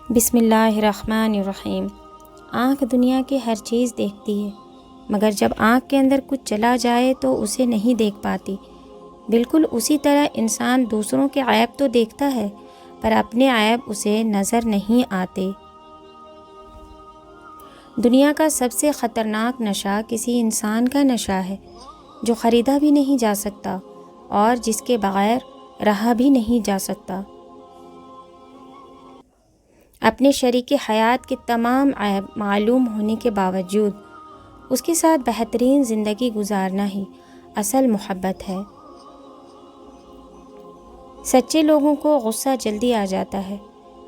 بسم اللہ الرحمن الرحیم۔ آنکھ دنیا کی ہر چیز دیکھتی ہے، مگر جب آنکھ کے اندر کچھ چلا جائے تو اسے نہیں دیکھ پاتی۔ بالکل اسی طرح انسان دوسروں کے عیب تو دیکھتا ہے، پر اپنے عیب اسے نظر نہیں آتے۔ دنیا کا سب سے خطرناک نشہ کسی انسان کا نشہ ہے جو خریدا بھی نہیں جا سکتا اور جس کے بغیر رہا بھی نہیں جا سکتا۔ اپنے شریک حیات کے تمام عیب معلوم ہونے کے باوجود اس کے ساتھ بہترین زندگی گزارنا ہی اصل محبت ہے۔ سچے لوگوں کو غصہ جلدی آ جاتا ہے،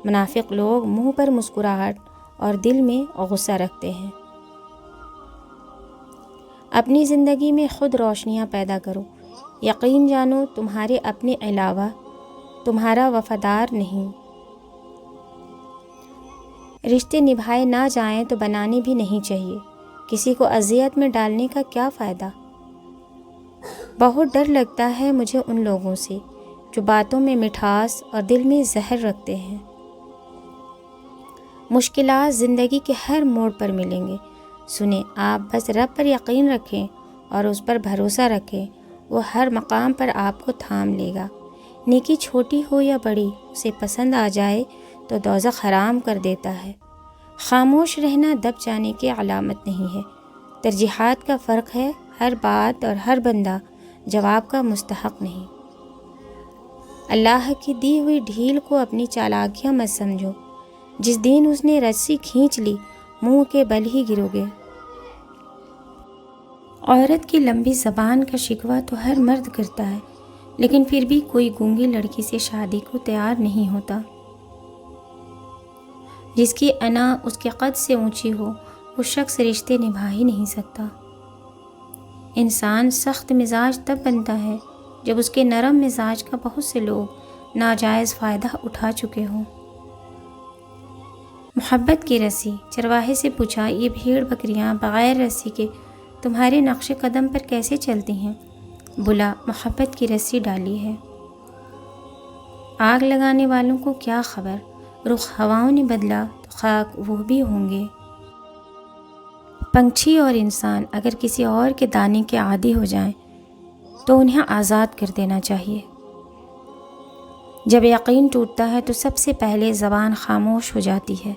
منافق لوگ منہ پر مسکراہٹ اور دل میں غصہ رکھتے ہیں۔ اپنی زندگی میں خود روشنیاں پیدا کرو، یقین جانو تمہارے اپنے علاوہ تمہارا وفادار نہیں۔ رشتے نبھائے نہ جائیں تو بنانے بھی نہیں چاہیے، کسی کو اذیت میں ڈالنے کا کیا فائدہ۔ بہت ڈر لگتا ہے مجھے ان لوگوں سے جو باتوں میں مٹھاس اور دل میں زہر رکھتے ہیں۔ مشکلات زندگی کے ہر موڑ پر ملیں گے، سنیں آپ بس رب پر یقین رکھیں اور اس پر بھروسہ رکھیں، وہ ہر مقام پر آپ کو تھام لے گا۔ نیکی چھوٹی ہو یا بڑی، اسے پسند آ جائے تو دوزخ حرام کر دیتا ہے۔ خاموش رہنا دب جانے کی علامت نہیں ہے، ترجیحات کا فرق ہے، ہر بات اور ہر بندہ جواب کا مستحق نہیں۔ اللہ کی دی ہوئی ڈھیل کو اپنی چالاکیاں مت سمجھو، جس دن اس نے رسی کھینچ لی منہ کے بل ہی گرو گے۔ عورت کی لمبی زبان کا شکوہ تو ہر مرد کرتا ہے، لیکن پھر بھی کوئی گونگی لڑکی سے شادی کو تیار نہیں ہوتا۔ جس کی انا اس کے قد سے اونچی ہو، وہ شخص رشتے نبھا ہی نہیں سکتا۔ انسان سخت مزاج تب بنتا ہے جب اس کے نرم مزاج کا بہت سے لوگ ناجائز فائدہ اٹھا چکے ہوں۔ محبت کی رسی۔ چرواہے سے پوچھا، یہ بھیڑ بکریاں بغیر رسی کے تمہارے نقش قدم پر کیسے چلتی ہیں؟ بولا، محبت کی رسی ڈالی ہے۔ آگ لگانے والوں کو کیا خبر، رخ ہواؤں نے بدلا تو خاک وہ بھی ہوں گے۔ پنچھی اور انسان اگر کسی اور کے دانے کے عادی ہو جائیں تو انہیں آزاد کر دینا چاہیے۔ جب یقین ٹوٹتا ہے تو سب سے پہلے زبان خاموش ہو جاتی ہے۔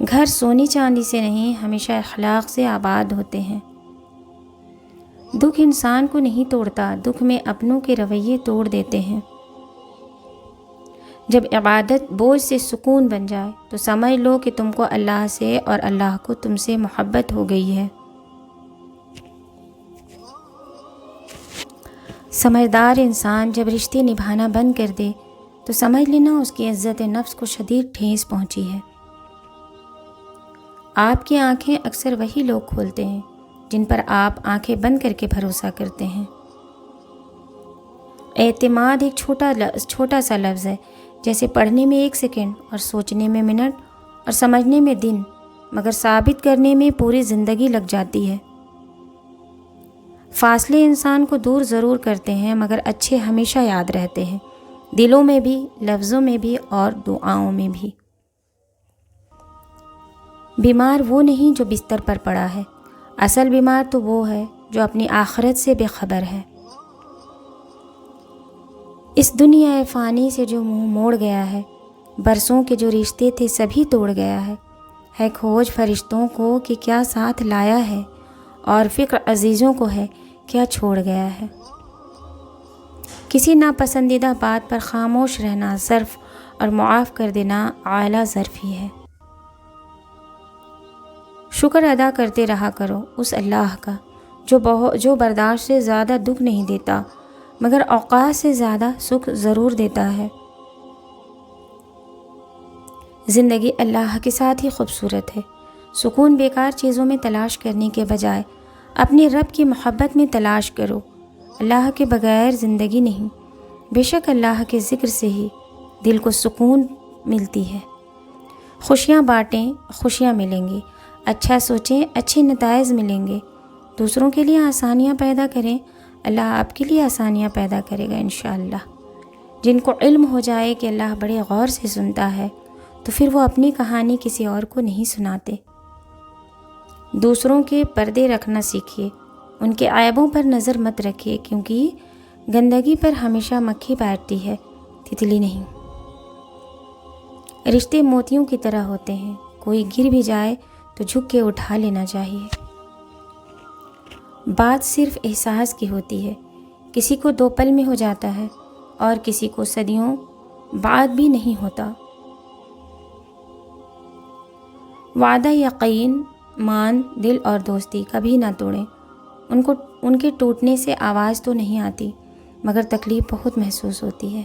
گھر سونے چاندی سے نہیں، ہمیشہ اخلاق سے آباد ہوتے ہیں۔ دکھ انسان کو نہیں توڑتا، دکھ میں اپنوں کے رویے توڑ دیتے ہیں۔ جب عبادت بوجھ سے سکون بن جائے تو سمجھ لو کہ تم کو اللہ سے اور اللہ کو تم سے محبت ہو گئی ہے۔ سمجھدار انسان جب رشتے نبھانا بند کر دے تو سمجھ لینا اس کی عزت نفس کو شدید ٹھیس پہنچی ہے۔ آپ کی آنکھیں اکثر وہی لوگ کھولتے ہیں جن پر آپ آنکھیں بند کر کے بھروسہ کرتے ہیں۔ اعتماد ایک چھوٹا سا لفظ ہے، جیسے پڑھنے میں 1 سیکنڈ اور سوچنے میں منٹ اور سمجھنے میں دن، مگر ثابت کرنے میں پوری زندگی لگ جاتی ہے۔ فاصلے انسان کو دور ضرور کرتے ہیں، مگر اچھے ہمیشہ یاد رہتے ہیں، دلوں میں بھی، لفظوں میں بھی اور دعاؤں میں بھی۔ بیمار وہ نہیں جو بستر پر پڑا ہے، اصل بیمار تو وہ ہے جو اپنی آخرت سے بے خبر ہے۔ اس دنیا فانی سے جو منہ موڑ گیا ہے، برسوں کے جو رشتے تھے سبھی توڑ گیا ہے کھوج فرشتوں کو کہ کیا ساتھ لایا ہے، اور فکر عزیزوں کو ہے کیا چھوڑ گیا ہے۔ کسی ناپسندیدہ بات پر خاموش رہنا ظرف اور معاف کر دینا اعلیٰ ظرف ہی ہے۔ شکر ادا کرتے رہا کرو اس اللہ کا جو برداشت سے زیادہ دکھ نہیں دیتا، مگر اوقات سے زیادہ سکھ ضرور دیتا ہے۔ زندگی اللہ کے ساتھ ہی خوبصورت ہے۔ سکون بیکار چیزوں میں تلاش کرنے کے بجائے اپنے رب کی محبت میں تلاش کرو۔ اللہ کے بغیر زندگی نہیں، بے شک اللہ کے ذکر سے ہی دل کو سکون ملتی ہے۔ خوشیاں بانٹیں، خوشیاں ملیں گی، اچھا سوچیں، اچھے نتائج ملیں گے۔ دوسروں کے لیے آسانیاں پیدا کریں، اللہ آپ کے لیے آسانیاں پیدا کرے گا انشاءاللہ۔ جن کو علم ہو جائے کہ اللہ بڑے غور سے سنتا ہے تو پھر وہ اپنی کہانی کسی اور کو نہیں سناتے۔ دوسروں کے پردے رکھنا سیکھیے، ان کے عیبوں پر نظر مت رکھیے، کیونکہ گندگی پر ہمیشہ مکھی بیٹھتی ہے، تتلی نہیں۔ رشتے موتیوں کی طرح ہوتے ہیں، کوئی گر بھی جائے تو جھک کے اٹھا لینا چاہیے۔ بات صرف احساس کی ہوتی ہے، کسی کو 2 پل میں ہو جاتا ہے اور کسی کو صدیوں بعد بھی نہیں ہوتا۔ وعدہ، یقین، مان، دل اور دوستی کبھی نہ توڑیں۔ ان کے ٹوٹنے سے آواز تو نہیں آتی، مگر تکلیف بہت محسوس ہوتی ہے۔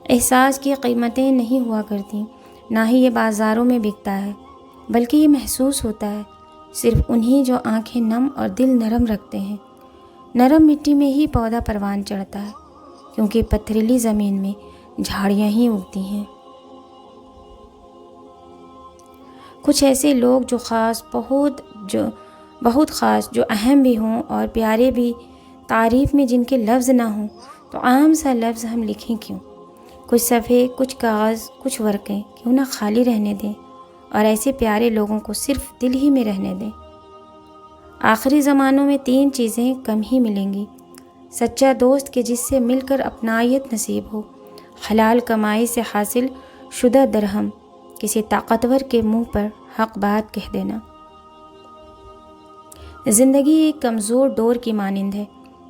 احساس کی قیمتیں نہیں ہوا کرتی، نہ ہی یہ بازاروں میں بکتا ہے، بلکہ یہ محسوس ہوتا ہے صرف انہی جو آنکھیں نم اور دل نرم رکھتے ہیں۔ نرم مٹی میں ہی پودا پروان چڑھتا ہے، کیونکہ پتھریلی زمین میں جھاڑیاں ہی اگتی ہیں۔ کچھ ایسے لوگ جو بہت خاص، جو اہم بھی ہوں اور پیارے بھی، تعریف میں جن کے لفظ نہ ہوں، تو عام سا لفظ ہم لکھیں کیوں؟ کچھ صفحے، کچھ کاغذ، کچھ ورقیں کیوں نہ خالی رہنے دیں اور ایسے پیارے لوگوں کو صرف دل ہی میں رہنے دیں۔ آخری زمانوں میں 3 چیزیں کم ہی ملیں گی: سچا دوست کہ جس سے مل کر اپنائیت نصیب ہو، حلال کمائی سے حاصل شدہ درہم، کسی طاقتور کے منہ پر حق بات کہہ دینا۔ زندگی ایک کمزور ڈور کی مانند ہے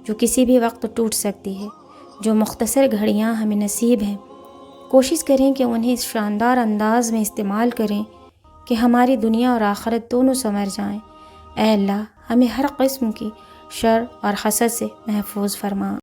جو کسی بھی وقت ٹوٹ سکتی ہے۔ جو مختصر گھڑیاں ہمیں نصیب ہیں، کوشش کریں کہ انہیں اس شاندار انداز میں استعمال کریں کہ ہماری دنیا اور آخرت دونوں سنور جائیں۔ اے اللہ، ہمیں ہر قسم کی شر اور حسد سے محفوظ فرما۔